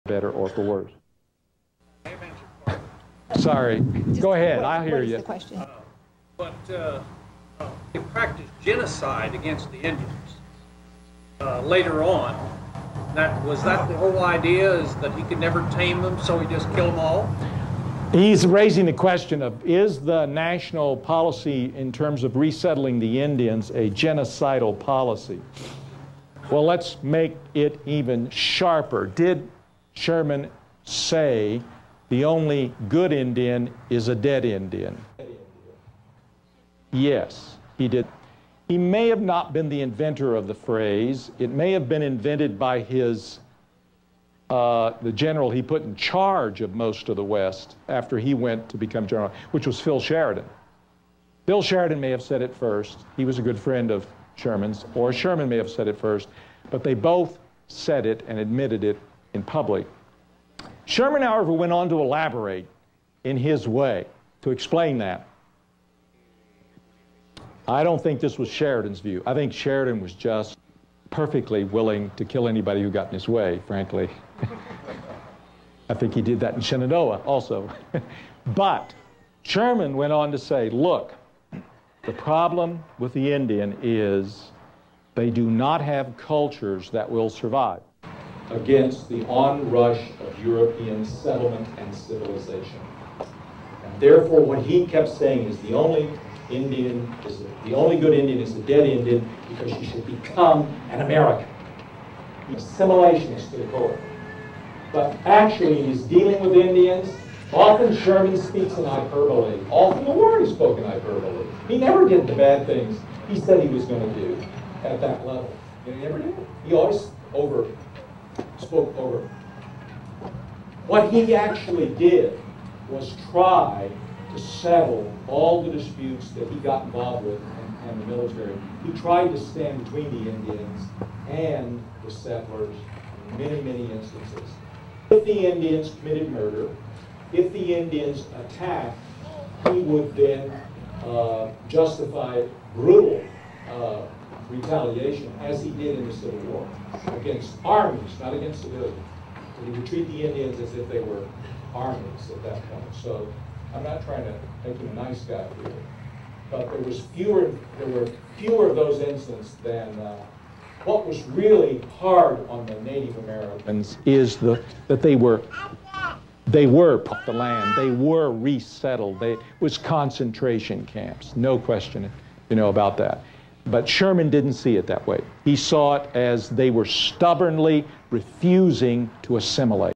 better or for worse. Sorry. Go ahead. I hear you. The question? He practiced genocide against the Indians later on. Was that the whole idea, is that he could never tame them, so he just killed them all? He's raising the question of, is the national policy in terms of resettling the Indians a genocidal policy? Well, let's make it even sharper. Did Sherman say the only good Indian is a dead Indian? Yes, he did. He may have not been the inventor of the phrase. It may have been invented by his, the general he put in charge of most of the West after he went to become general, which was Phil Sheridan. Phil Sheridan may have said it first. He was a good friend of Sherman's, or Sherman may have said it first, but they both said it and admitted it in public. Sherman, however, went on to elaborate in his way to explain that. I don't think this was Sheridan's view. I think Sheridan was just perfectly willing to kill anybody who got in his way, frankly. I think he did that in Shenandoah also. But Sherman went on to say, look, the problem with the Indian is they do not have cultures that will survive against the onrush of European settlement and civilization. And therefore, what he kept saying is the only Indian is the only good Indian is the dead Indian, because you should become an American. Assimilation is to the core. But actually, he's dealing with Indians. Often Sherman speaks in hyperbole. All through the war he spoke in hyperbole. He never did the bad things he said he was going to do at that level. He never did. He always spoke over. What he actually did was try to settle all the disputes that he got involved with and the military. He tried to stand between the Indians and the settlers in many, many instances. If the Indians committed murder, if the Indians attacked, he would then justify brutal retaliation, as he did in the Civil War, against armies, not against civilians. So he would treat the Indians as if they were armies at that point. So I'm not trying to make him a nice guy here, but there were fewer of those incidents than what was really hard on the Native Americans is that they were the land, they were resettled. It was concentration camps, no question, about that. But Sherman didn't see it that way. He saw it as they were stubbornly refusing to assimilate.